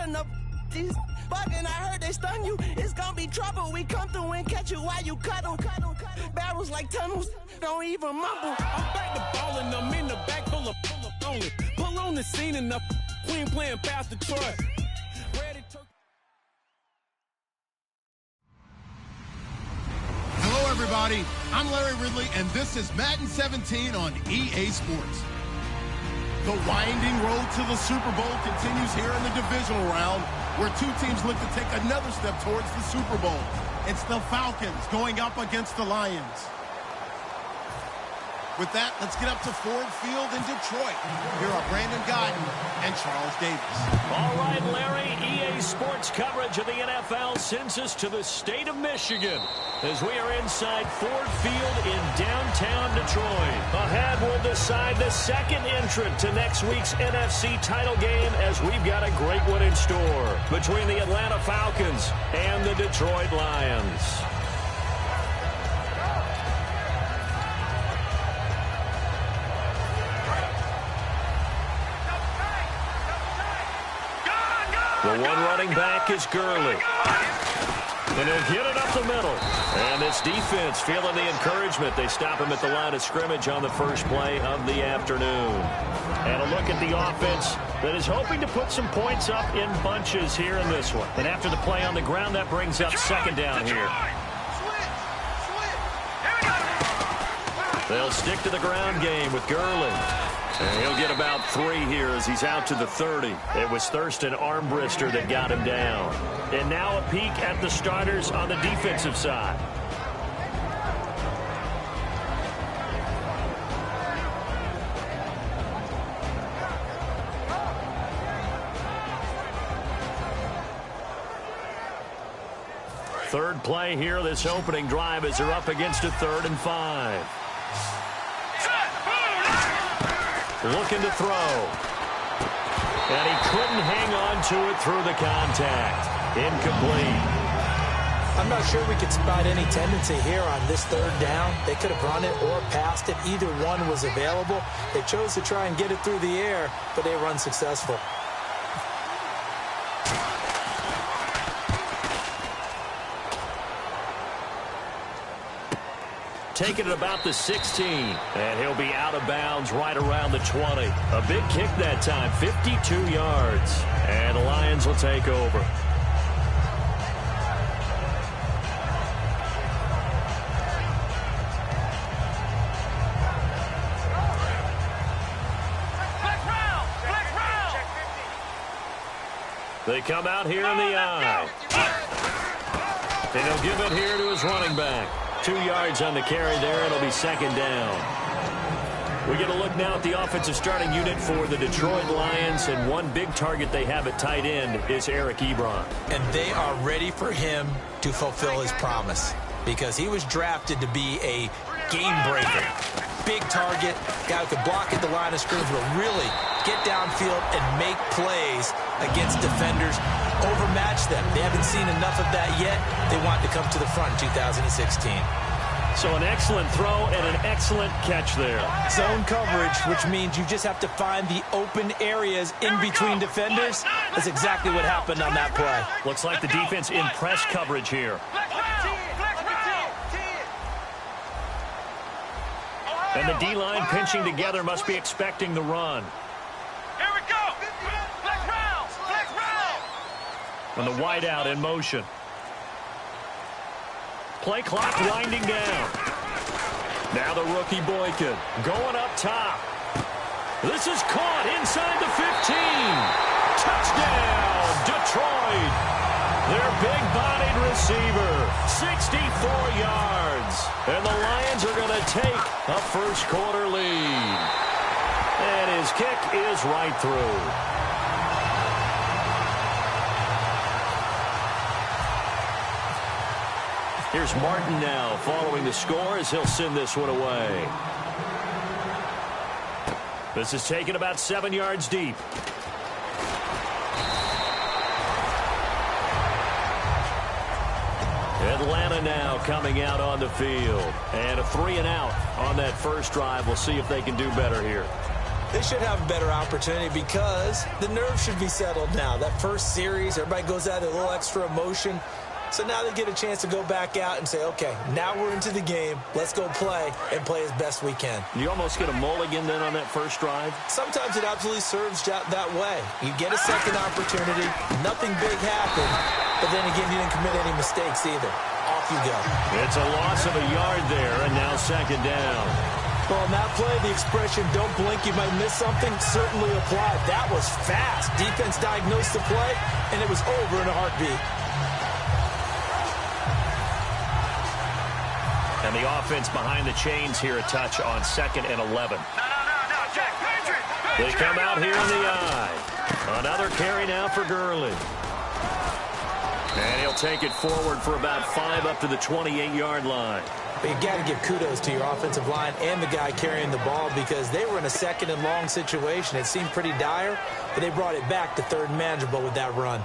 had enough. These bugging, I heard they stun you. It's gonna be trouble. We come through and catch you while you cuddle. Barrels like tunnels, don't even mumble. I'm back to ballin', I'm in the back full of only. Pull on the scene enough. Queen playing past Detroit. Hello, everybody. I'm Larry Ridley, and this is Madden 17 on EA Sports. The winding road to the Super Bowl continues here in the divisional round, where two teams look to take another step towards the Super Bowl. It's the Falcons going up against the Lions. With that, let's get up to Ford Field in Detroit. Here are Brandon Guyton and Charles Davis. All right, Larry, EA Sports coverage of the NFL sends us to the state of Michigan as we are inside Ford Field in downtown Detroit. Ahead, we'll decide the second entrant to next week's NFC title game as we've got a great one in store between the Atlanta Falcons and the Detroit Lions. The one running back is Gurley. And he'll get it up the middle. And this defense feeling the encouragement. They stop him at the line of scrimmage on the first play of the afternoon. And a look at the offense that is hoping to put some points up in bunches here in this one. And after the play on the ground, that brings up second down here. They'll stick to the ground game with Gurley. And he'll get about 3 here as he's out to the 30. It was Thurston Armbrister that got him down. And now a peek at the starters on the defensive side. Third play here, this opening drive as they're up against a 3rd and 5. Looking to throw. And he couldn't hang on to it through the contact. Incomplete. I'm not sure we could spot any tendency here on this 3rd down. They could have run it or passed it. Either one was available. They chose to try and get it through the air, but they were unsuccessful. Taking it about the 16, and he'll be out of bounds right around the 20. A big kick that time, 52 yards. And the Lions will take over. They come out here in the eye. And he'll give it here to his running back. 2 yards on the carry there. It'll be second down. We get a look now at the offensive starting unit for the Detroit Lions, and one big target they have at tight end is Eric Ebron. And they are ready for him to fulfill his promise because he was drafted to be a game breaker. Big target, guy who could block at the line of scrimmage, but really get downfield and make plays against defenders, overmatch them. They haven't seen enough of that yet. They want to come to the front in 2016. So an excellent throw and an excellent catch there. Zone coverage, which means you just have to find the open areas in between defenders. That's exactly what happened on that play. Looks like the defense in press coverage here. And the D-line pinching together must be expecting the run. Here we go. Flex round. And the wideout in motion. Play clock winding down. Now the rookie Boykin going up top. This is caught inside the 15. Touchdown, Detroit. Their big-bodied receiver, 64 yards. And the Lions are going to take a first-quarter lead. And his kick is right through. Here's Martin now following the score as he'll send this one away. This is taken about 7 yards deep. Atlanta now coming out on the field. And a 3-and-out on that first drive. We'll see if they can do better here. They should have a better opportunity because the nerves should be settled now. That first series, everybody goes out with a little extra emotion. So now they get a chance to go back out and say, okay, now we're into the game. Let's go play and play as best we can. You almost get a mulligan then on that first drive? Sometimes it absolutely serves that way. You get a second opportunity. Nothing big happened. But then again, you didn't commit any mistakes either. Off you go. It's a loss of a yard there, and now second down. Well, on that play, the expression, don't blink, you might miss something, certainly applied. That was fast. Defense diagnosed the play, and it was over in a heartbeat. And the offense behind the chains here a touch on 2nd and 11. No, Jack, Patriot. They come out here in the eye. Another carry now for Gurley. And he'll take it forward for about 5 up to the 28-yard line. But you got to give kudos to your offensive line and the guy carrying the ball because they were in a 2nd and long situation. It seemed pretty dire, but they brought it back to 3rd and manageable with that run.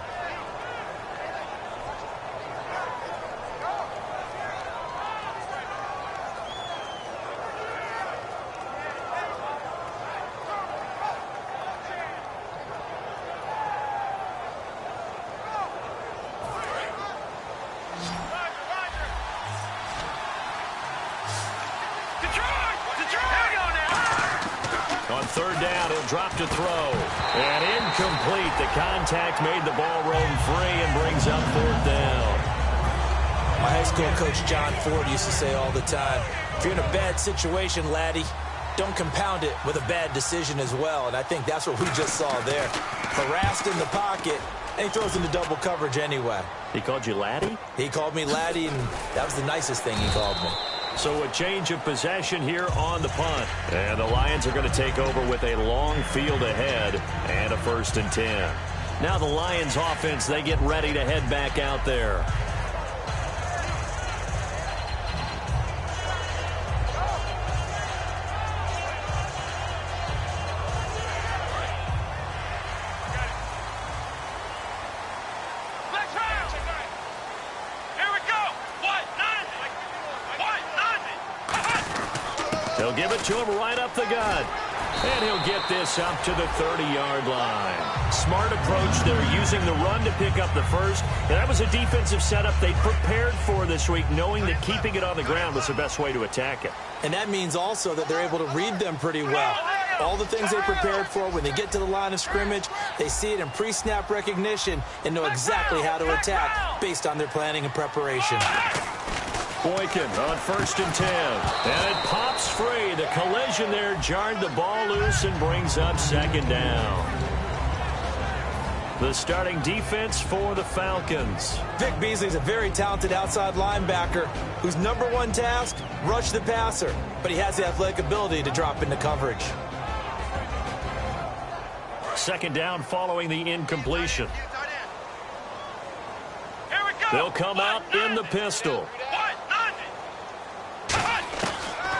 Drop to throw. And incomplete. The contact made the ball roam free and brings up 4th down. My high school coach, John Ford, used to say all the time, if you're in a bad situation, laddie, don't compound it with a bad decision as well. And I think that's what we just saw there. Harassed in the pocket, and he throws into double coverage anyway. He called you laddie? He called me laddie, and that was the nicest thing he called me. So a change of possession here on the punt. And the Lions are going to take over with a long field ahead and a 1st and 10. Now the Lions offense, they get ready to head back out there. They'll give it to him right up the gut. And he'll get this up to the 30-yard line. Smart approach there, using the run to pick up the first. And that was a defensive setup they prepared for this week, knowing that keeping it on the ground was the best way to attack it. And that means also that they're able to read them pretty well. All the things they prepared for, when they get to the line of scrimmage, they see it in pre-snap recognition and know exactly how to attack based on their planning and preparation. Boykin on 1st and 10. And it pops free. The collision there jarred the ball loose and brings up 2nd down. The starting defense for the Falcons. Vic Beasley's a very talented outside linebacker whose #1 task, rush the passer. But he has the athletic ability to drop into coverage. 2nd down following the incompletion. They'll come out in the pistol.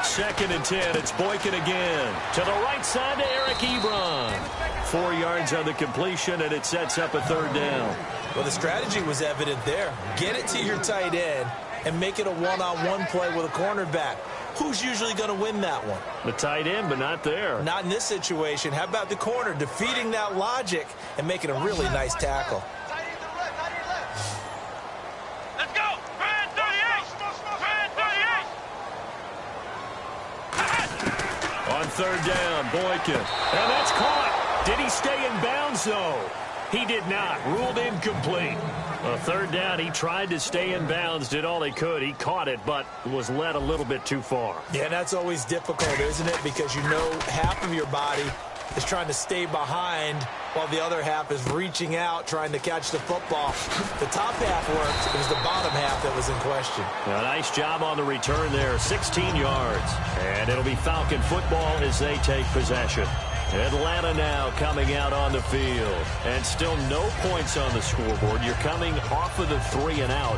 2nd and 10. It's Boykin again. To the right side to Eric Ebron. 4 yards on the completion, and it sets up a 3rd down. Well, the strategy was evident there. Get it to your tight end and make it a one-on-one play with a cornerback. Who's usually going to win that one? The tight end, but not there. Not in this situation. How about the corner defeating that logic and making a really nice tackle? Let's go! Brand 38! Brand 38! On 3rd down, Boykin. And that's caught. Did he stay in bounds, though? He did not. Ruled incomplete. A 3rd down, he tried to stay in bounds, did all he could. He caught it, but was led a little bit too far. Yeah, that's always difficult, isn't it? Because you know half of your body is trying to stay behind while the other half is reaching out, trying to catch the football. The top half worked. It was the bottom half that was in question. A nice job on the return there, 16 yards. And it'll be Falcon football as they take possession. Atlanta now coming out on the field. And still no points on the scoreboard. You're coming off of the 3 and out.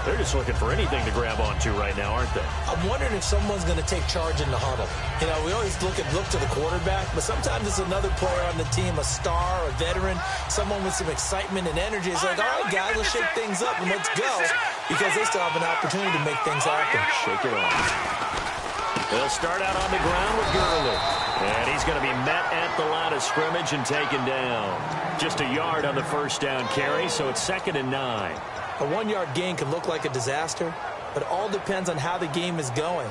They're just looking for anything to grab onto right now, aren't they? I'm wondering if someone's going to take charge in the huddle. You know, we always look to the quarterback, but sometimes it's another player on the team, a star, a veteran, someone with some excitement and energy. It's like, all right, guys, let's shake things up and let's go, because they still have an opportunity to make things happen. Shake it off. They'll start out on the ground with Gurley. And he's going to be met at the line of scrimmage and taken down. Just a yard on the first down carry, so it's 2nd and 9. A 1-yard gain can look like a disaster, but it all depends on how the game is going.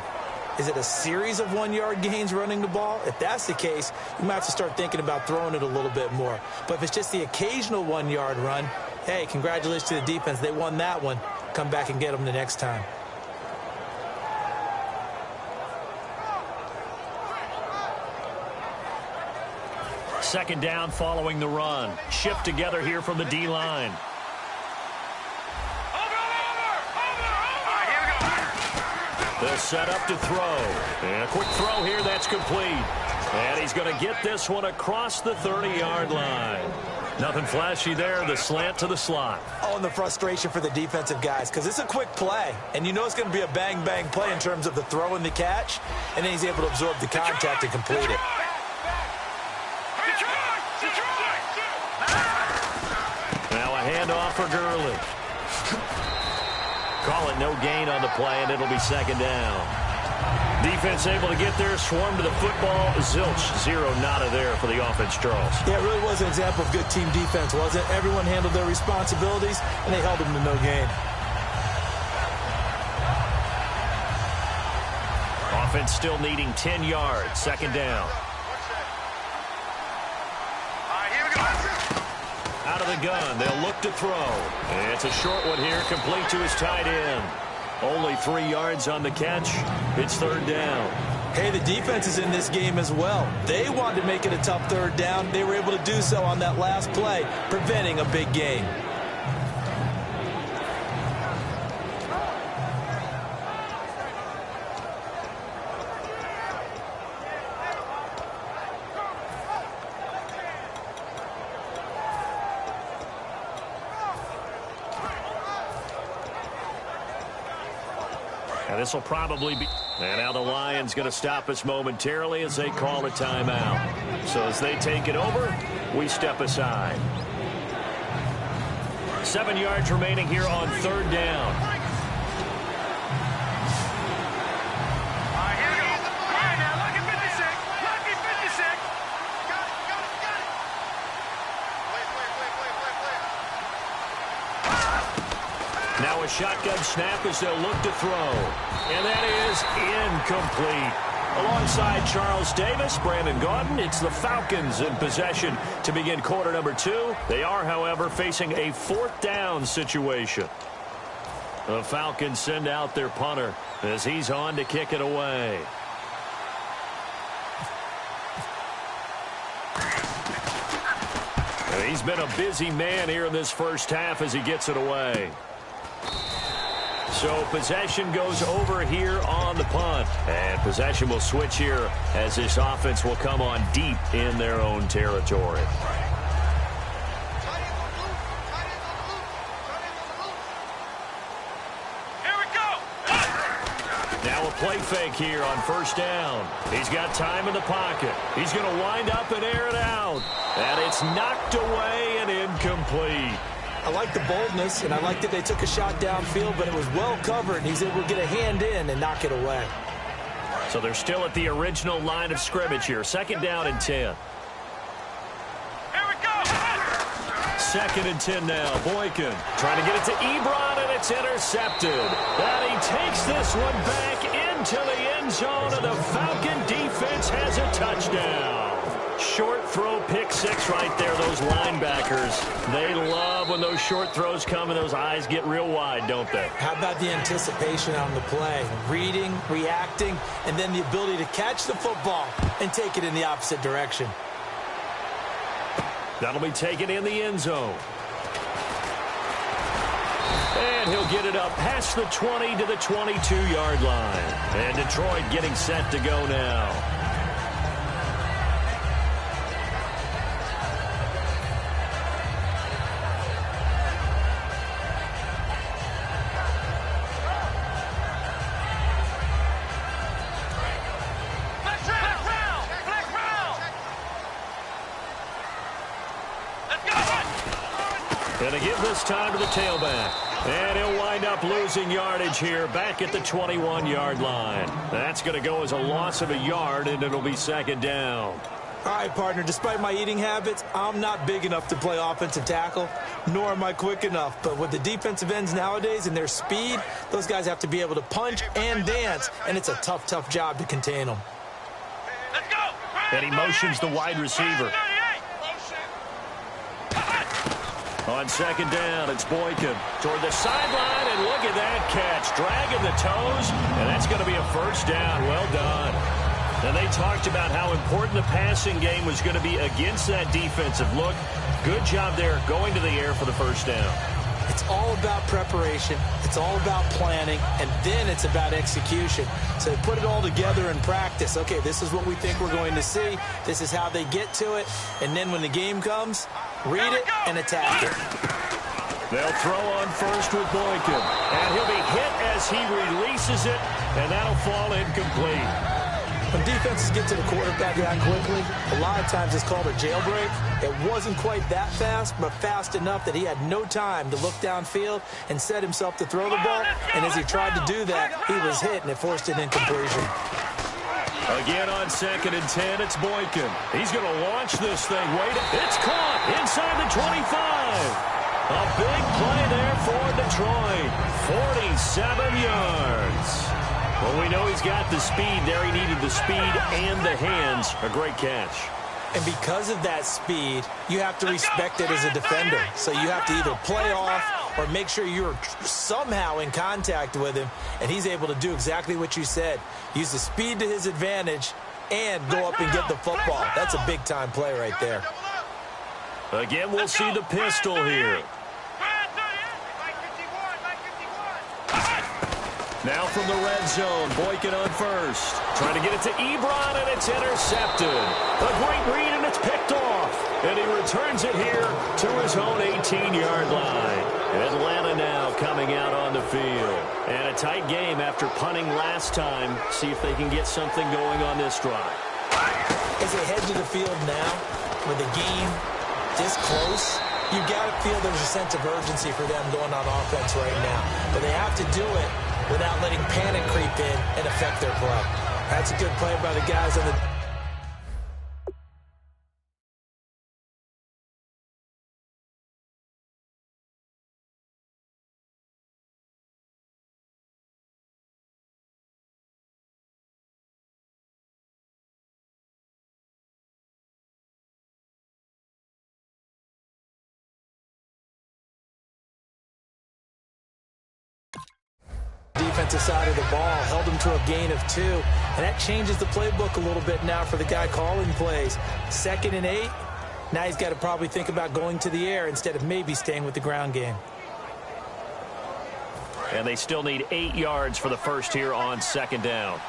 Is it a series of 1-yard gains running the ball? If that's the case, you might have to start thinking about throwing it a little bit more. But if it's just the occasional 1-yard run, hey, congratulations to the defense. They won that one. Come back and get them the next time. Second down following the run. Shift together here from the D-line. They'll set up to throw. And a quick throw here, that's complete. And he's going to get this one across the 30-yard line. Nothing flashy there, the slant to the slot. Oh, and the frustration for the defensive guys, because it's a quick play. And you know it's going to be a bang-bang play in terms of the throw and the catch. And then he's able to absorb the contact and complete it. Now a handoff for Gurley. Call it no gain on the play, and it'll be 2nd down. Defense able to get there, swarm to the football. Zilch, 0 nada there for the offense draws. Yeah, it really was an example of good team defense, wasn't it? Everyone handled their responsibilities, and they held them to no gain. Offense still needing 10 yards, 2nd down. Out of the gun, they'll look to throw. And it's a short one here, complete to his tight end. Only 3 yards on the catch. It's 3rd down. Hey, the defense is in this game as well. They wanted to make it a tough 3rd down. They were able to do so on that last play, preventing a big gain. And this will probably be... And now the Lions going to stop us momentarily as they call a timeout. So as they take it over, we step aside. 7 yards remaining here on 3rd down. Now a shotgun snap as they'll look to throw. And that is incomplete. Alongside Charles Davis, Brandon Gaudin, it's the Falcons in possession to begin quarter number 2. They are, however, facing a 4th down situation. The Falcons send out their punter as he's on to kick it away. And he's been a busy man here in this first half as he gets it away. So possession goes over here on the punt. And possession will switch here as this offense will come on deep in their own territory. Here we go. Now a play fake here on 1st down. He's got time in the pocket. He's going to wind up and air it out. And it's knocked away and incomplete. I like the boldness, and I like that they took a shot downfield, but it was well covered, and he's able to get a hand in and knock it away. So they're still at the original line of scrimmage here. 2nd down and 10. Here we go. 2nd and 10 now. Boykin trying to get it to Ebron, and it's intercepted. And he takes this one back into the end zone, and the Falcon defense has a touchdown. Short throw, pick 6 right there. Those linebackers, they love when those short throws come and those eyes get real wide, don't they? How about the anticipation on the play? Reading, reacting, and then the ability to catch the football and take it in the opposite direction. That'll be taken in the end zone. And he'll get it up past the 20 to the 22-yard line. And Detroit getting set to go now. And they give this time to the tailback. And he'll wind up losing yardage here back at the 21-yard line. That's going to go as a loss of a yard, and it'll be second down. All right, partner, despite my eating habits, I'm not big enough to play offensive tackle, nor am I quick enough. But with the defensive ends nowadays and their speed, those guys have to be able to punch and dance, and it's a tough, tough job to contain them. Let's go. And he motions the wide receiver. On second down, it's Boykin toward the sideline, and look at that catch. Dragging the toes, and that's going to be a first down. Well done. And they talked about how important the passing game was going to be against that defensive look. Good job there going to the air for the first down. It's all about preparation. It's all about planning, and then it's about execution. So put it all together in practice. Okay, this is what we think we're going to see. This is how they get to it. And then when the game comes, read it and attack it. They'll throw on first with Boykin. And he'll be hit as he releases it, and that'll fall incomplete. When defenses get to the quarterback that quickly, a lot of times it's called a jailbreak. It wasn't quite that fast, but fast enough that he had no time to look downfield and set himself to throw the ball. And as he tried to do that, he was hit, and it forced an incompletion. Again on second and 10, it's Boykin. He's going to launch this thing. Wait, it's caught inside the 25. A big play there for Detroit. 47 yards. Well, we know he's got the speed there. He needed the speed and the hands. A great catch. And because of that speed, you have to respect it as a defender. So you have to either play off or make sure you're somehow in contact with him, and he's able to do exactly what you said. Use the speed to his advantage and go up and get the football. That's a big-time play right there. Again, we'll see the pistol here. Now from the red zone, Boykin on first. Trying to get it to Ebron, and it's intercepted. A great read, and it's picked off. And he returns it here to his own 18-yard line. Atlanta now coming out on the field. And a tight game after punting last time. See if they can get something going on this drive. As they head to the field now, with the game this close, you got to feel there's a sense of urgency for them going on offense right now. But they have to do it without letting panic creep in and affect their play. That's a good play by the guys on the... defensive side of the ball, held him to a gain of 2, and that changes the playbook a little bit now for the guy calling plays. 2nd and 8, now he's got to probably think about going to the air instead of maybe staying with the ground game. And they still need 8 yards for the first here on second down.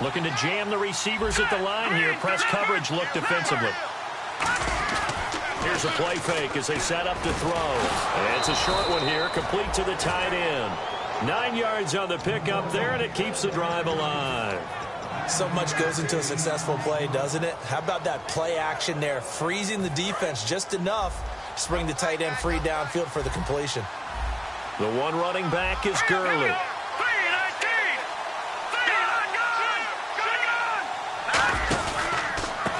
Looking to jam the receivers at the line here. Press coverage look defensively. Here's a play fake as they set up to throw. And it's a short one here, complete to the tight end. 9 yards on the pickup there, and it keeps the drive alive. So much goes into a successful play, doesn't it? How about that play action there, freezing the defense just enough to bring the tight end free downfield for the completion. The one running back is Gurley.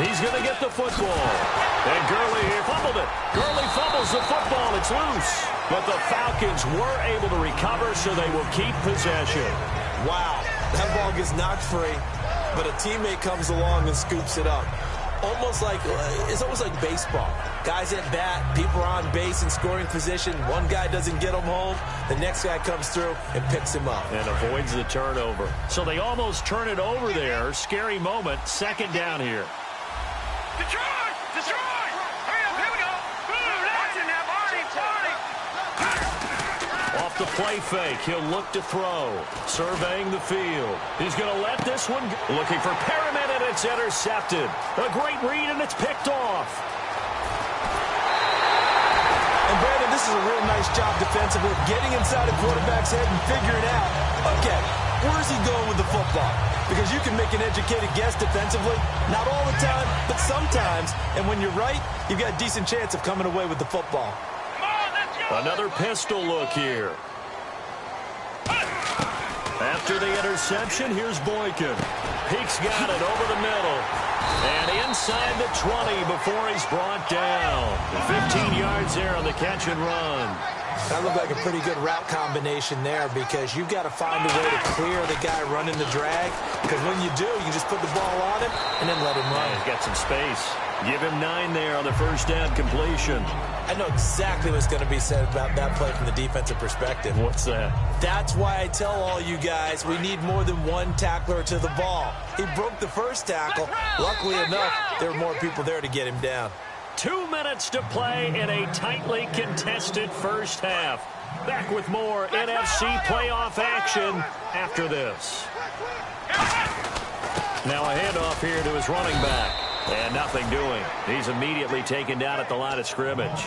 He's going to get the football. And Gurley here fumbled it. Gurley fumbles the football. It's loose. But the Falcons were able to recover, so they will keep possession. Wow. That ball gets knocked free, but a teammate comes along and scoops it up. It's almost like baseball. Guys at bat, people are on base in scoring position. One guy doesn't get him home. The next guy comes through and picks him up. And avoids the turnover. So they almost turn it over there. Scary moment. Second down here. Detroit! Detroit! Hurry up, here we go! Watching now, Barney! Off the play fake, he'll look to throw. Surveying the field. He's going to let this one go. Looking for Perriman, and it's intercepted. A great read, and it's picked off. And Brandon, this is a real nice job defensively, getting inside a quarterback's head and figuring out, okay, where's he going with the football? Because you can make an educated guess defensively, not all the time, but sometimes. And when you're right, you've got a decent chance of coming away with the football. Another pistol look here. After the interception, here's Boykin. Peek's got it over the middle. And inside the 20 before he's brought down. 15 yards there on the catch and run. That looked like a pretty good route combination there because you've got to find a way to clear the guy running the drag. Because when you do, you just put the ball on him and then let him run. He's got some space. Give him 9 there on the first down completion. I know exactly what's going to be said about that play from the defensive perspective. What's that? That's why I tell all you guys we need more than one tackler to the ball. He broke the first tackle. Luckily enough, there were more people there to get him down. 2 minutes to play in a tightly contested first half. Back with more NFC playoff action after this. Now a handoff here to his running back. And nothing doing. He's immediately taken down at the line of scrimmage.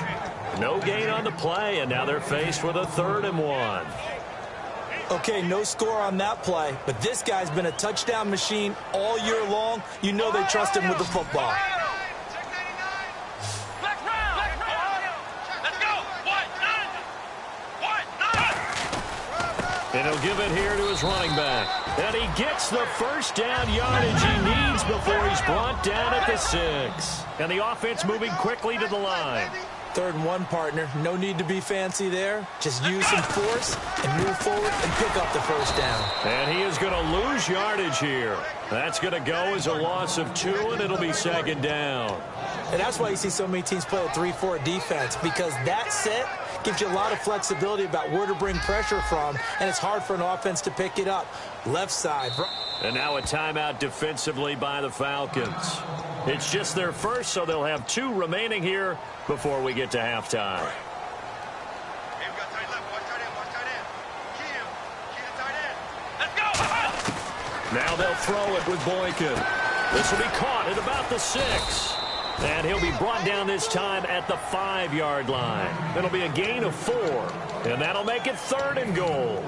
No gain on the play, and now they're faced with a 3rd and 1. Okay, no score on that play, but this guy's been a touchdown machine all year long. You know they trust him with the football. And he'll give it here to his running back. And he gets the first down yardage he needs before he's brought down at the 6. And the offense moving quickly to the line. 3rd and 1, partner. No need to be fancy there. Just use some force and move forward and pick up the first down. And he is going to lose yardage here. That's going to go as a loss of 2, and it'll be 2nd down. And that's why you see so many teams play a 3-4 defense, because that set gives you a lot of flexibility about where to bring pressure from, and it's hard for an offense to pick it up. Left side. And now a timeout defensively by the Falcons. It's just their first, so they'll have 2 remaining here before we get to halftime. Now they'll throw it with Boykin. This will be caught at about the 6. And he'll be brought down this time at the 5-yard line. It'll be a gain of 4. And that'll make it 3rd and goal.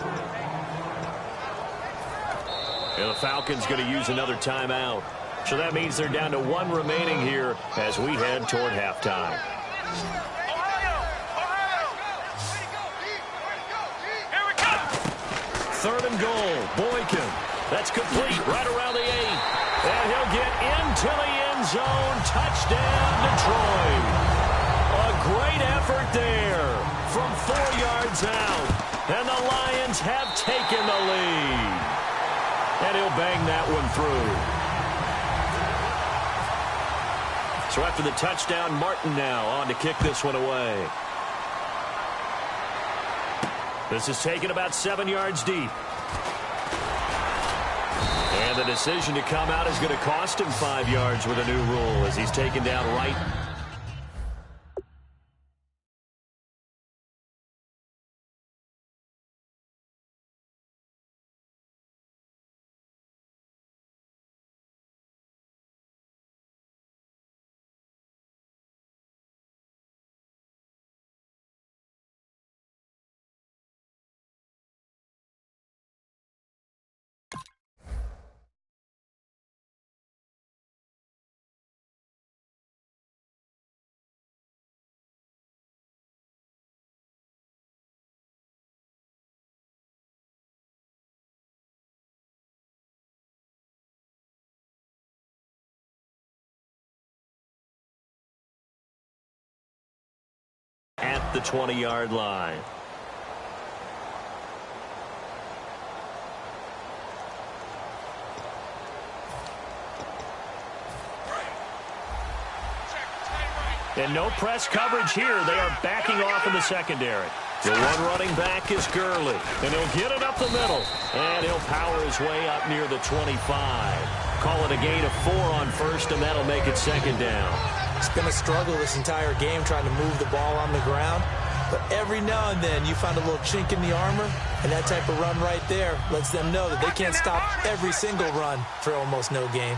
And the Falcons going to use another timeout. So that means they're down to 1 remaining here as we head toward halftime. Here we go. 3rd and goal. Boykin. That's complete right around the 8. And he'll get into the end zone. Touchdown, Detroit. A great effort there from 4 yards out. And the Lions have taken the lead. And he'll bang that one through. So after the touchdown, Martin now on to kick this one away. This is taken about 7 yards deep. And the decision to come out is going to cost him 5 yards with a new rule as he's taken down right. At the 20-yard line. And no press coverage here. They are backing off in the secondary. The one running back is Gurley. And he'll get it up the middle. And he'll power his way up near the 25. Call it a gain of 4 on first, and that'll make it 2nd down. It's been a struggle this entire game trying to move the ball on the ground. But every now and then you find a little chink in the armor, and that type of run right there lets them know that they can't stop every single run for almost no gain.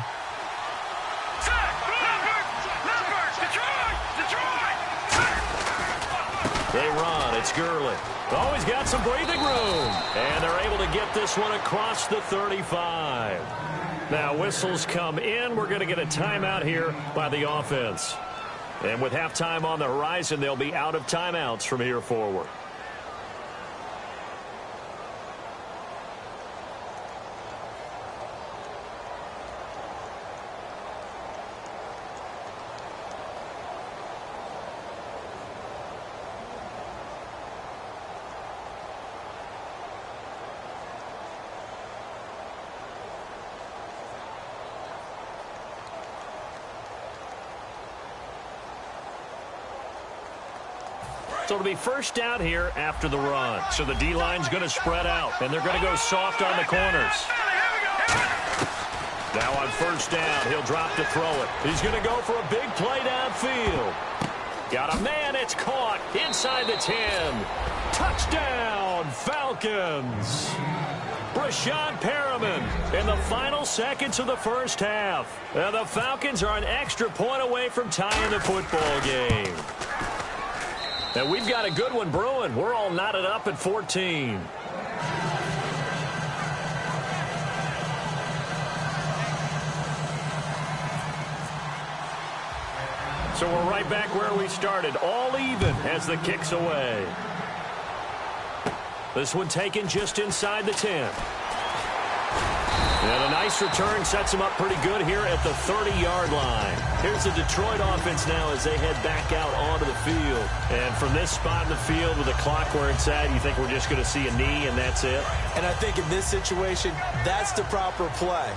They run. It's Gurley. Oh, he's got some breathing room. And they're able to get this one across the 35. Now, whistles come in. We're going to get a timeout here by the offense. And with halftime on the horizon, they'll be out of timeouts from here forward. So it'll be first down here after the run. So the D-line's going to spread out, and they're going to go soft on the corners. Now on first down, he'll drop to throw it. He's going to go for a big play downfield. Got a man, it's caught inside the 10. Touchdown, Falcons. Brashad Perriman in the final seconds of the first half. And the Falcons are an extra point away from tying the football game. And we've got a good one brewing. We're all knotted up at 14. So we're right back where we started, all even as the kick's away. This one taken just inside the 10. And a nice return sets them up pretty good here at the 30-yard line. Here's the Detroit offense now as they head back out onto the field. And from this spot in the field with the clock where it's at, you think we're just going to see a knee and that's it? And I think in this situation, that's the proper play.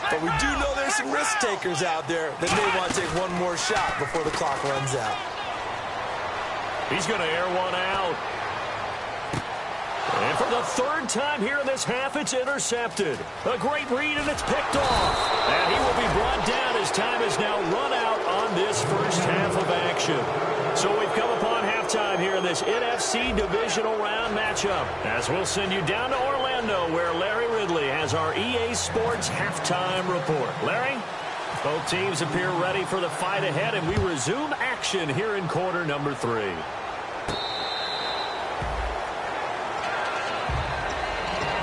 But we do know there's some risk takers out there that may want to take one more shot before the clock runs out. He's going to air one out. And for the third time here in this half, it's intercepted. A great read, and it's picked off. And he will be brought down as time is now run out on this first half of action. So we've come upon halftime here in this NFC divisional round matchup, as we'll send you down to Orlando, where Larry Ridley has our EA Sports halftime report. Larry? Both teams appear ready for the fight ahead, and we resume action here in quarter number 3.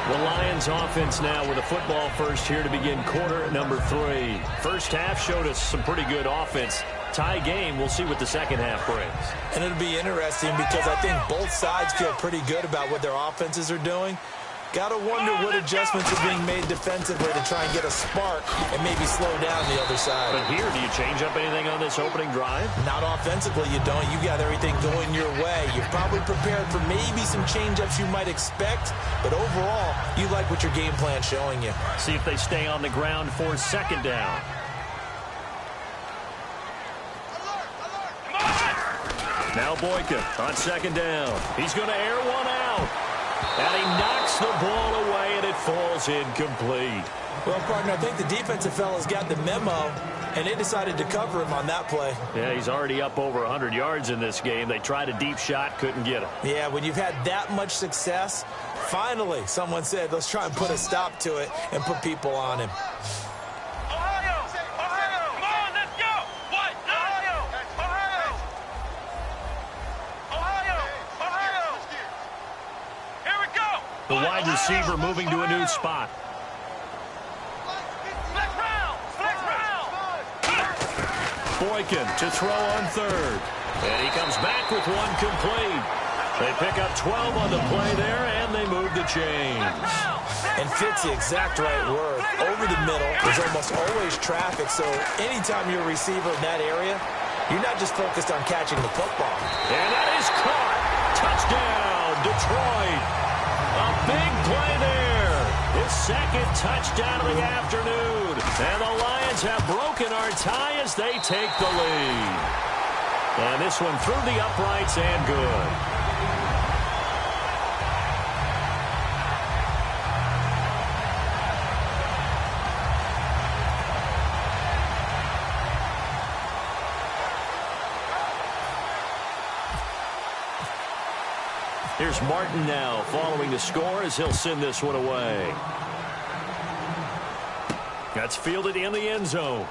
The Lions offense now with a football first here to begin quarter number 3. First half showed us some pretty good offense. Tie game, we'll see what the second half brings. And it'll be interesting because I think both sides feel pretty good about what their offenses are doing. Got to wonder what adjustments are being made defensively to try and get a spark and maybe slow down the other side. But here, do you change up anything on this opening drive? Not offensively, you don't. You got everything going your way. You're probably prepared for maybe some change-ups you might expect, but overall, you like what your game plan's showing you. See if they stay on the ground for second down. Now Boykin on second down. He's going to air one out. And he knocks the ball away, and it falls incomplete. Well, partner, I think the defensive fellas got the memo, and they decided to cover him on that play. Yeah, he's already up over 100 yards in this game. They tried a deep shot, couldn't get him. Yeah, when you've had that much success, finally someone said, let's try and put a stop to it and put people on him. The wide receiver moving to a new spot. Boykin to throw on third. And he comes back with one complete. They pick up 12 on the play there, and they move the chains. And fits the exact right word. Over the middle, there's almost always traffic, so anytime you're a receiver in that area, you're not just focused on catching the football. And that is caught. Touchdown, Detroit. A big play there. His second touchdown of the afternoon. And the Lions have broken our tie as they take the lead. And this one through the uprights and good. Here's Martin now following the score as he'll send this one away. That's fielded in the end zone.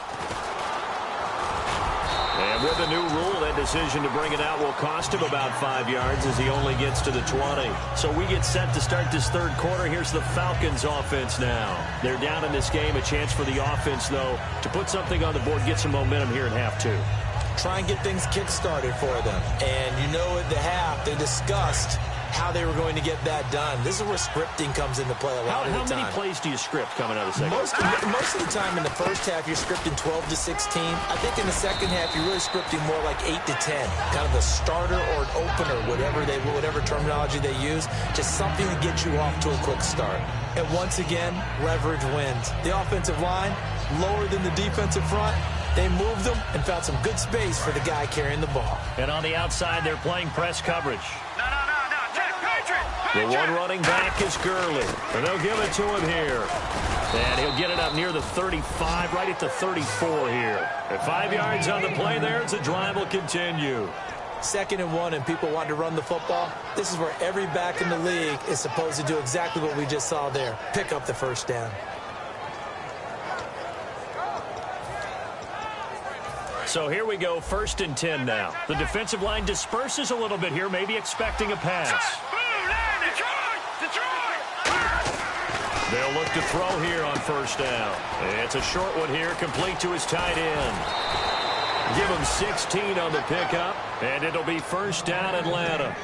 And with the new rule, that decision to bring it out will cost him about 5 yards as he only gets to the 20. So we get set to start this third quarter. Here's the Falcons offense now. They're down in this game. A chance for the offense, though, to put something on the board, get some momentum here in half 2. try and get things kick-started for them. And you know at the half, they discussed how they were going to get that done. This is where scripting comes into play a lot of the time. How many plays do you script coming out of the second? Most of the time in the first half, you're scripting 12 to 16. I think in the second half, you're really scripting more like 8 to 10. Kind of a starter or an opener, whatever terminology they use. Just something to get you off to a quick start. And once again, leverage wins. The offensive line, lower than the defensive front. They moved them and found some good space for the guy carrying the ball. And on the outside, they're playing press coverage. No. The one running back is Gurley, and they'll give it to him here. And he'll get it up near the 35, right at the 34 here. And 5 yards on the play there as the drive will continue. 2nd and 1, and people want to run the football. This is where every back in the league is supposed to do exactly what we just saw there. Pick up the first down. So here we go, 1st and 10 now. The defensive line disperses a little bit here, maybe expecting a pass. They'll look to throw here on 1st down. It's a short one here, complete to his tight end. Give him 16 on the pickup, and it'll be 1st down Atlanta.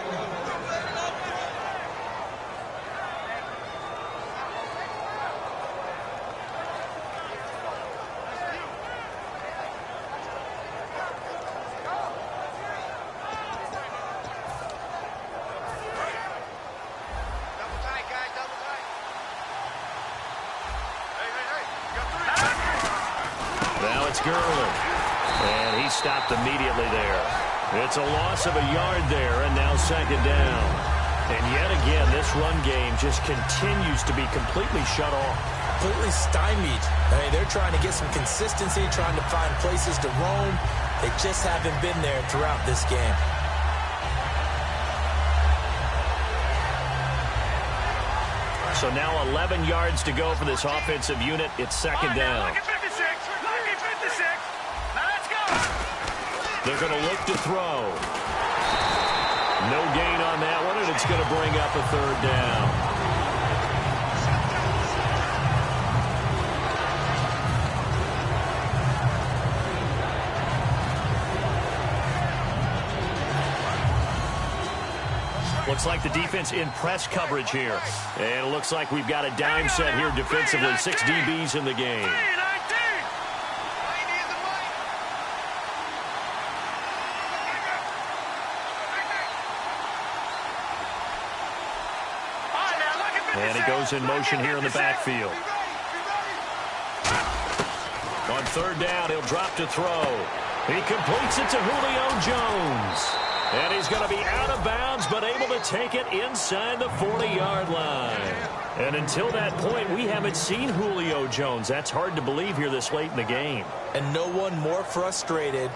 Gurley, and he stopped immediately there. It's a loss of a yard there, and now 2nd down. And yet again, this run game just continues to be completely shut off. Completely stymied. I mean, they're trying to get some consistency, trying to find places to roam. They just haven't been there throughout this game. So now 11 yards to go for this offensive unit. It's 2nd down. They're going to look to throw. No gain on that one, and it's going to bring up a 3rd down. Looks like the defense in press coverage here. And it looks like we've got a dime set here defensively. 6 DBs in the game. And he goes in motion here in the backfield. On 3rd down, he'll drop to throw. He completes it to Julio Jones. And he's going to be out of bounds, but able to take it inside the 40-yard line. And until that point, we haven't seen Julio Jones. That's hard to believe here this late in the game. And no one more frustrated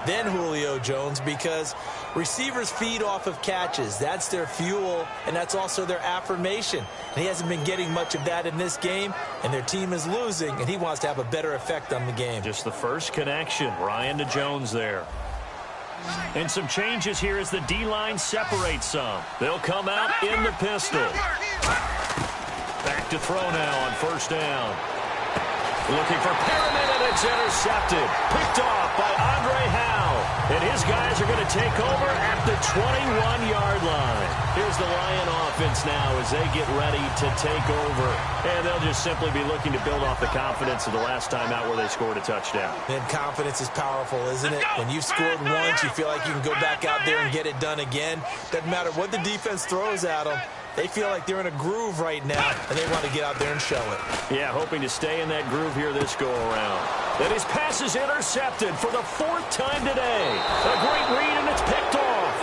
than Julio Jones, because receivers feed off of catches. That's their fuel, and that's also their affirmation. And he hasn't been getting much of that in this game, and their team is losing, and he wants to have a better effect on the game. Just the first connection, Ryan to Jones there. And some changes here as the D-line separates some. They'll come out in the pistol. Back to throw now on 1st down. Looking for Perriman, and it's intercepted. Picked off by Andre Howe. And his guys are going to take over at the 21-yard line. Here's the Lion offense now as they get ready to take over. And they'll just simply be looking to build off the confidence of the last time out where they scored a touchdown. And confidence is powerful, isn't it? When you've scored once, you feel like you can go back out there and get it done again. Doesn't matter what the defense throws at them. They feel like they're in a groove right now, and they want to get out there and show it. Yeah, hoping to stay in that groove here this go-around. And his pass is intercepted for the 4th time today. A great read, and it's picked off.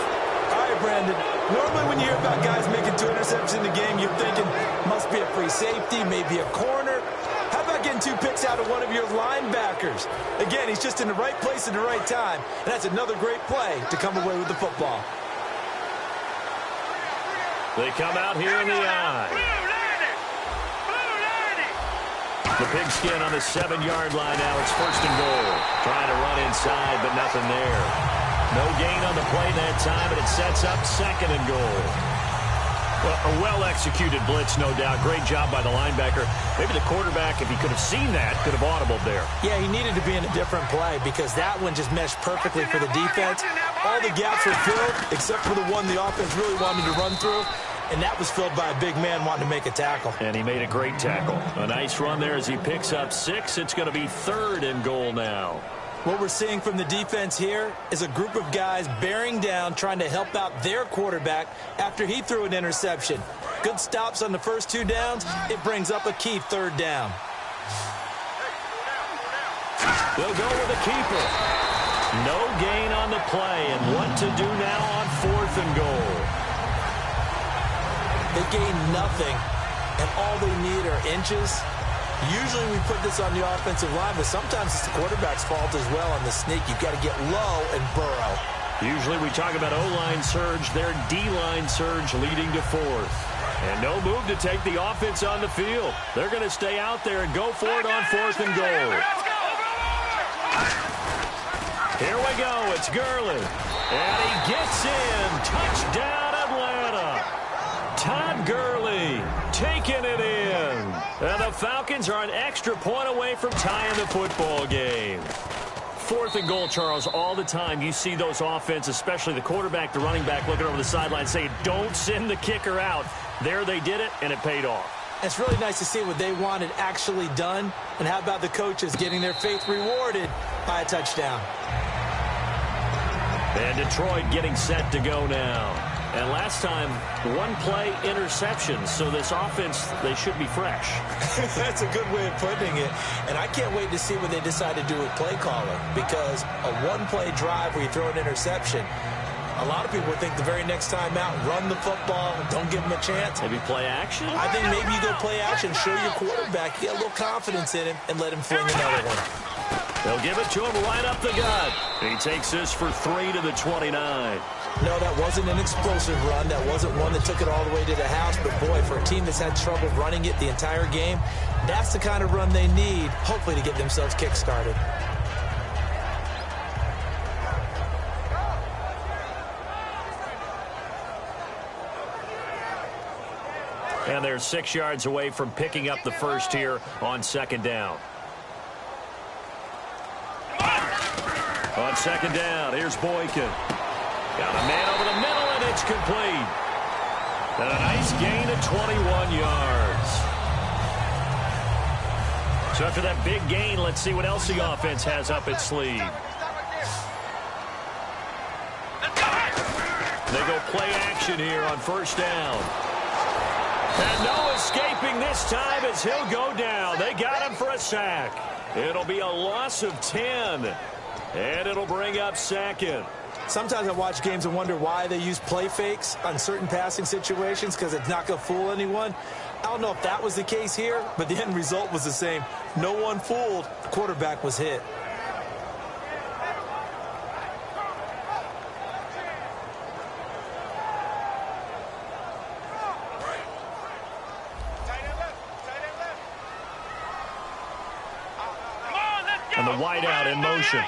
All right, Brandon. Normally when you hear about guys making 2 interceptions in the game, you're thinking, must be a free safety, maybe a corner. How about getting 2 picks out of one of your linebackers? Again, he's just in the right place at the right time, and that's another great play to come away with the football. They come out here in the eye. The pigskin on the 7-yard line now. It's 1st and goal. Trying to run inside, but nothing there. No gain on the play that time, and it sets up 2nd and goal. Well, a well-executed blitz, no doubt. Great job by the linebacker. Maybe the quarterback, if he could have seen that, could have audibled there. Yeah, he needed to be in a different play because that one just meshed perfectly for the defense. All the gaps were filled except for the one the offense really wanted to run through, and that was filled by a big man wanting to make a tackle. And he made a great tackle. A nice run there as he picks up 6. It's going to be 3rd and goal now. What we're seeing from the defense here is a group of guys bearing down, trying to help out their quarterback after he threw an interception. Good stops on the first 2 downs. It brings up a key 3rd down. They'll go with a keeper. No gain on the play, and what to do now on 4th and goal. They gain nothing, and all they need are inches. Usually we put this on the offensive line, but sometimes it's the quarterback's fault as well on the sneak. You've got to get low and burrow. Usually we talk about O-line surge, their D-line surge leading to 4th. And no move to take the offense on the field. They're going to stay out there and go for it on 4th and goal. Here we go. It's Gurley. And he gets in. Touchdown, Atlanta. Todd Gurley taking it in. And the Falcons are an extra point away from tying the football game. 4th and goal, Charles. All the time you see those offenses, especially the quarterback, the running back, looking over the sideline saying, don't send the kicker out. There they did it, and it paid off. It's really nice to see what they wanted actually done. And how about the coaches getting their faith rewarded by a touchdown? And Detroit getting set to go now. And last time, 1-play interception. So this offense, they should be fresh. That's a good way of putting it. And I can't wait to see what they decide to do with play calling. Because a 1-play drive where you throw an interception, a lot of people think the very next time out, run the football, don't give them a chance. Maybe play action? I think maybe you go play action, show your quarterback, get a little confidence in him, and let him fling another one. They'll give it to him right up the gut. He takes this for 3 to the 29. No, that wasn't an explosive run. That wasn't one that took it all the way to the house. But, boy, for a team that's had trouble running it the entire game, that's the kind of run they need, hopefully, to get themselves kick-started. And they're 6 yards away from picking up the first here on 2nd down. On 2nd down, here's Boykin. Got a man over the middle, and it's complete. And a nice gain of 21 yards. So after that big gain, let's see what else the offense has up its sleeve. They go play action here on 1st down. And no escaping this time as he'll go down. They got him for a sack. It'll be a loss of 10. And it'll bring up 2nd. Sometimes I watch games and wonder why they use play fakes on certain passing situations, because it's not going to fool anyone. I don't know if that was the case here, but the end result was the same. No one fooled. The quarterback was hit. And the wideout in motion.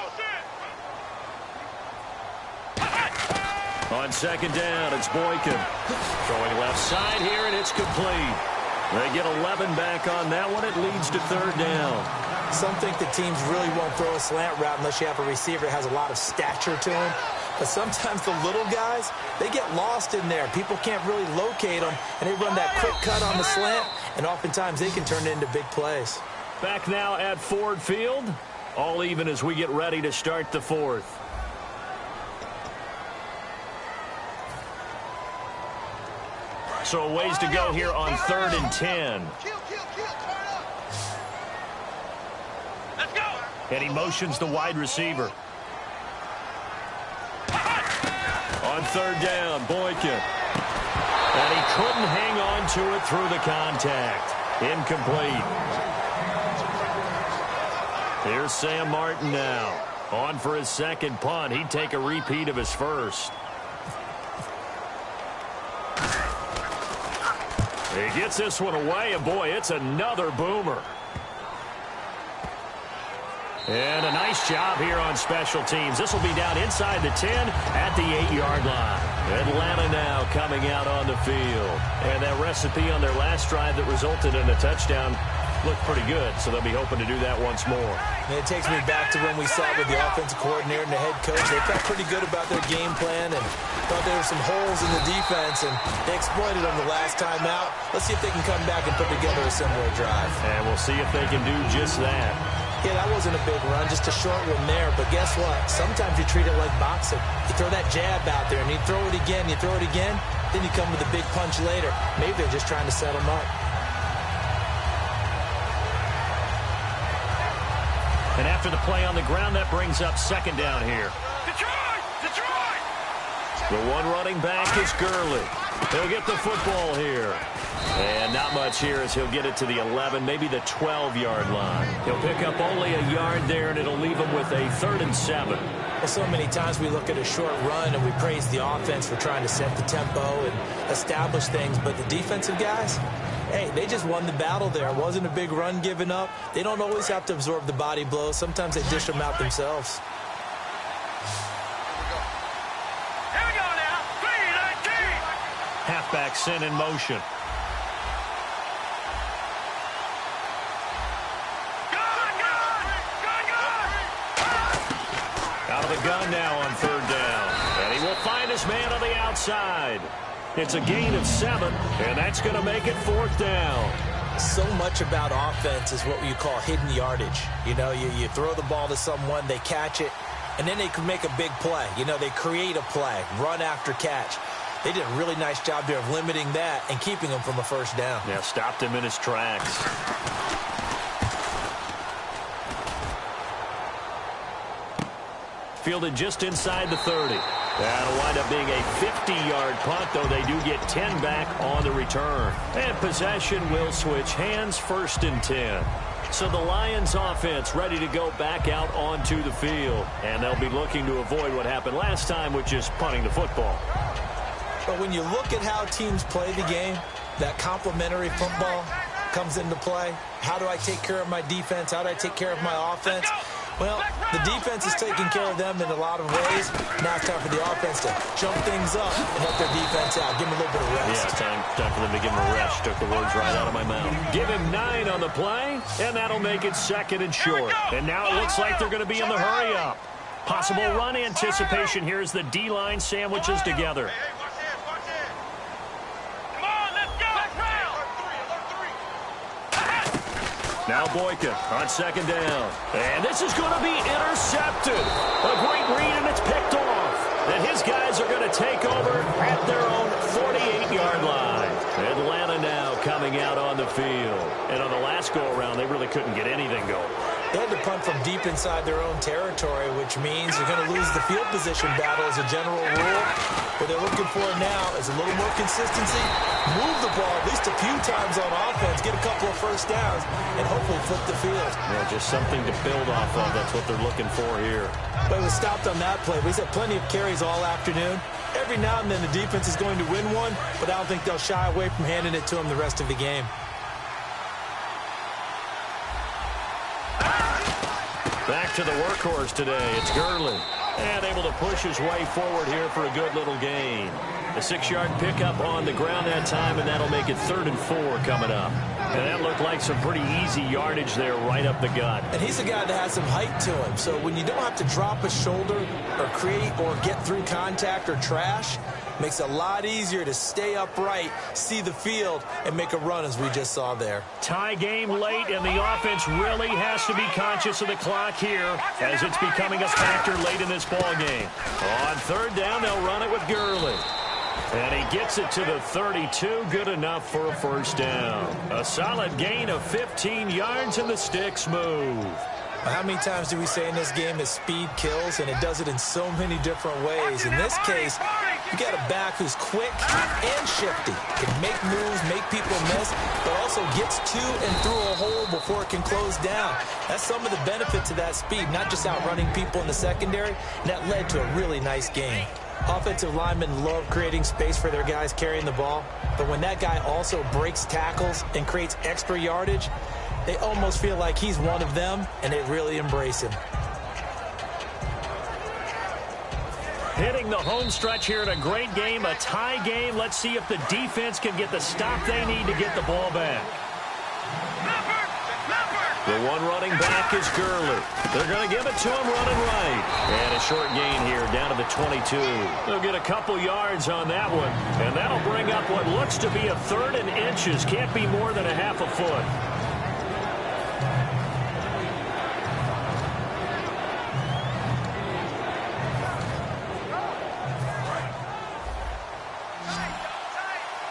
On 2nd down, it's Boykin. Throwing left side here, and it's complete. They get 11 back on that one. It leads to 3rd down. Some think the teams really won't throw a slant route unless you have a receiver that has a lot of stature to him. But sometimes the little guys, they get lost in there. People can't really locate them, and they run that quick cut on the slant, and oftentimes they can turn it into big plays. Back now at Ford Field. All even as we get ready to start the 4th. So a ways to go here on 3rd and 10. Let's go. And he motions the wide receiver. On 3rd down, Boykin. And he couldn't hang on to it through the contact. Incomplete. Here's Sam Martin now. On for his 2nd punt. He'd take a repeat of his first. He gets this one away, and boy, it's another boomer. And a nice job here on special teams. This will be down inside the 10 at the 8-yard line. Atlanta now now coming out on the field. And that recipe on their last drive that resulted in a touchdown looked pretty good, so they'll be hoping to do that once more. And it takes me back to when we sat with the offensive coordinator and the head coach. They felt pretty good about their game plan and thought there were some holes in the defense, and they exploited them the last time out. Let's see if they can come back and put together a similar drive. And we'll see if they can do just that. Yeah, that wasn't a big run, just a short one there. But guess what? Sometimes you treat it like boxing. You throw that jab out there, and you throw it again, you throw it again, then you come with a big punch later. Maybe they're just trying to set them up. And after the play on the ground, that brings up second down here. Detroit! Detroit! The one running back is Gurley. He'll get the football here. And not much here as he'll get it to the 11, maybe the 12-yard line. He'll pick up only a yard there, and it'll leave him with a 3rd and 7. Well, so many times we look at a short run and we praise the offense for trying to set the tempo and establish things, but the defensive guys, hey, they just won the battle there. It wasn't a big run given up. They don't always have to absorb the body blows. Sometimes they dish them out themselves. Here we go now. 3-19. Halfback sent in motion. Out of the gun now on 3rd down. And he will find his man on the outside. It's a gain of 7, and that's going to make it 4th down. So much about offense is what you call hidden yardage. You know, you throw the ball to someone, they catch it, and then they can make a big play. You know, they create a play, run after catch. They did a really nice job there of limiting that and keeping him from a 1st down. Yeah, stopped him in his tracks. Fielded just inside the 30. That'll wind up being a 50-yard punt, though they do get 10 back on the return. And possession will switch hands, 1st and 10. So the Lions offense ready to go back out onto the field. And they'll be looking to avoid what happened last time, which is punting the football. But when you look at how teams play the game, that complementary football comes into play. How do I take care of my defense? How do I take care of my offense? Well, the defense is taking care of them in a lot of ways. Now it's time for the offense to jump things up and help their defense out. Give them a little bit of rest. Yeah, time for them to give him a rest. Took the words right out of my mouth. Give him 9 on the play, and that'll make it 2nd and short. And now it looks like they're going to be in the hurry-up. Possible run anticipation here as the D-line sandwiches together. Now Boykin on 2nd down. And this is going to be intercepted. A great read, and it's picked off. And his guys are going to take over at their own 48-yard line. Atlanta now coming out on the field. And on the last go-around, they really couldn't get anything going. They had to punt from deep inside their own territory, which means you're going to lose the field position battle as a general rule. What they're looking for now is a little more consistency, move the ball at least a few times on offense, get a couple of 1st downs, and hopefully flip the field. Yeah, just something to build off of. That's what they're looking for here. But it was stopped on that play. He's had plenty of carries all afternoon. Every now and then the defense is going to win one, but I don't think they'll shy away from handing it to him the rest of the game. Back to the workhorse today. It's Gurley. And able to push his way forward here for a good little gain. A 6-yard pickup on the ground that time, and that'll make it 3rd and 4 coming up. And that looked like some pretty easy yardage there right up the gut. And he's a guy that has some height to him. So when you don't have to drop a shoulder or create or get through contact or trash, makes it a lot easier to stay upright, see the field, and make a run as we just saw there. Tie game late, and the offense really has to be conscious of the clock here as it's becoming a factor late in this ball game. On 3rd down, they'll run it with Gurley. And he gets it to the 32, good enough for a 1st down. A solid gain of 15 yards, and the sticks move. How many times do we say in this game that speed kills, and it does it in so many different ways? In this case, you got a back who's quick and shifty, can make moves, make people miss, but also gets to and through a hole before it can close down. That's some of the benefits of that speed, not just outrunning people in the secondary, and that led to a really nice game. Offensive linemen love creating space for their guys carrying the ball, but when that guy also breaks tackles and creates extra yardage, they almost feel like he's one of them, and they really embrace him. Hitting the home stretch here in a great game, a tie game. Let's see if the defense can get the stop they need to get the ball back. The one running back is Gurley. They're going to give it to him running right. And a short gain here down to the 22. They'll get a couple yards on that one. And that'll bring up what looks to be a 3rd and inches. Can't be more than a half a foot.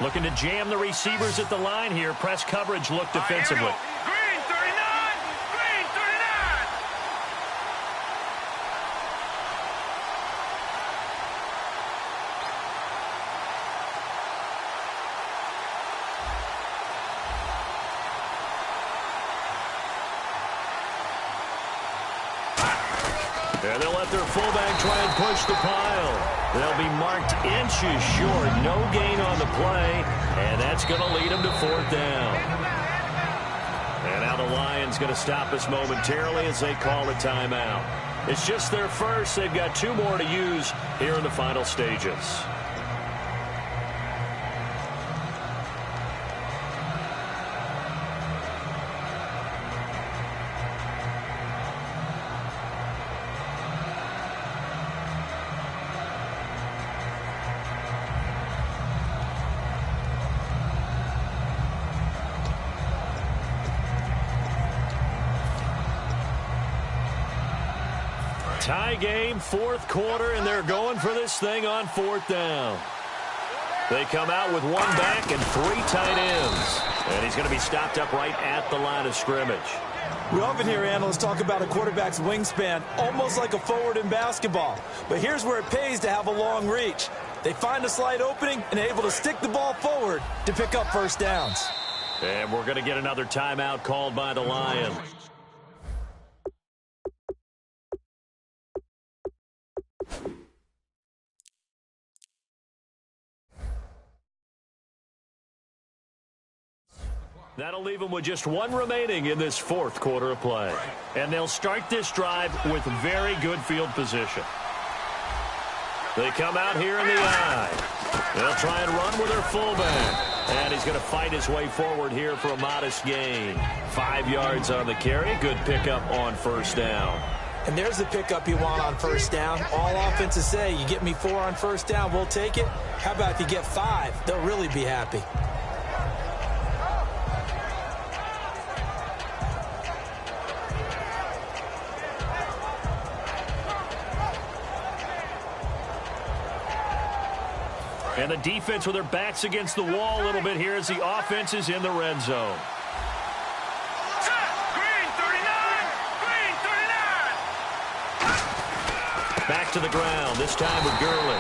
Looking to jam the receivers at the line here. Press coverage look defensively. Green 39! Green 39! And they'll let their fullback try and push the pile. They'll be marked inches short. No gain on the play. And that's going to lead them to 4th down. And now the Lions going to stop us momentarily as they call a timeout. It's just their first. They've got 2 more to use here in the final stages. Tie game, 4th quarter, and they're going for this thing on 4th down. They come out with 1 back and 3 tight ends. And he's going to be stopped up right at the line of scrimmage. We often hear analysts talk about a quarterback's wingspan, almost like a forward in basketball. But here's where it pays to have a long reach. They find a slight opening and able to stick the ball forward to pick up 1st downs. And we're going to get another timeout called by the Lions. That'll leave them with just 1 remaining in this 4th quarter of play. And they'll start this drive with very good field position. They come out here in the I. They'll try and run with their fullback. And he's going to fight his way forward here for a modest gain. 5 yards on the carry. Good pickup on 1st down. And there's the pickup you want on 1st down. All offenses say, you get me 4 on 1st down, we'll take it. How about if you get 5? They'll really be happy. And the defense with their backs against the wall a little bit here as the offense is in the red zone. Green 39! Green 39! Back to the ground, this time with Gurley.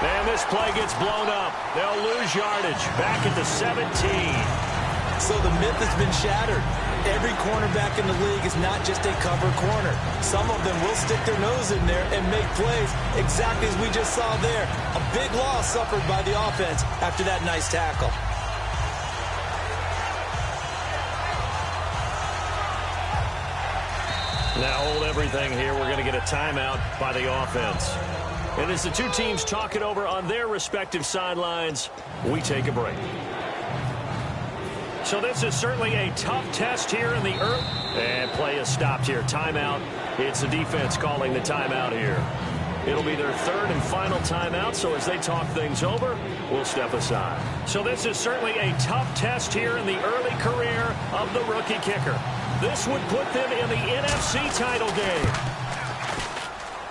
And this play gets blown up. They'll lose yardage. Back at the 17. So the myth has been shattered. Every cornerback in the league is not just a cover corner. Some of them will stick their nose in there and make plays exactly as we just saw there. A big loss suffered by the offense after that nice tackle. Now hold everything here. We're going to get a timeout by the offense. And as the 2 teams talk it over on their respective sidelines, we take a break. So this is certainly a tough test here in the early. And play is stopped here. Timeout. It's the defense calling the timeout here. It'll be their 3rd and final timeout, so as they talk things over, we'll step aside. So this is certainly a tough test here in the early career of the rookie kicker. This would put them in the NFC title game.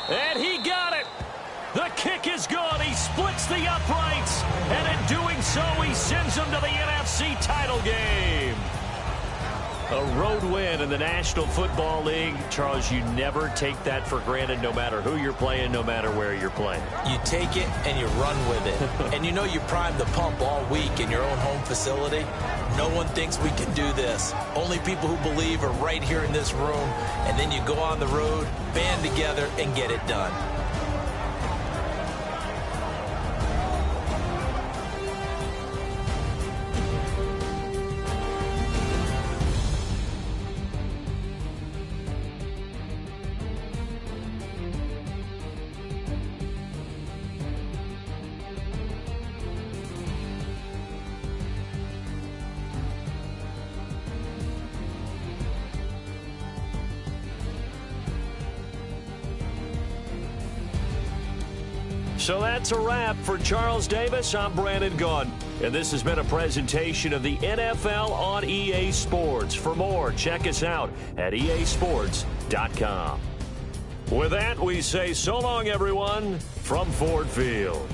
And he got it. The kick is good. He splits the uprights. And in doing so, he sends them to the NFC title game. A road win in the National Football League. Charles, you never take that for granted no matter who you're playing, no matter where you're playing. You take it and you run with it. And you know you primed the pump all week in your own home facility. No one thinks we can do this. Only people who believe are right here in this room. And then you go on the road, band together, and get it done. So that's a wrap for Charles Davis. I'm Brandon Gaudin, and this has been a presentation of the NFL on EA Sports. For more, check us out at easports.com. With that, we say so long, everyone, from Ford Field.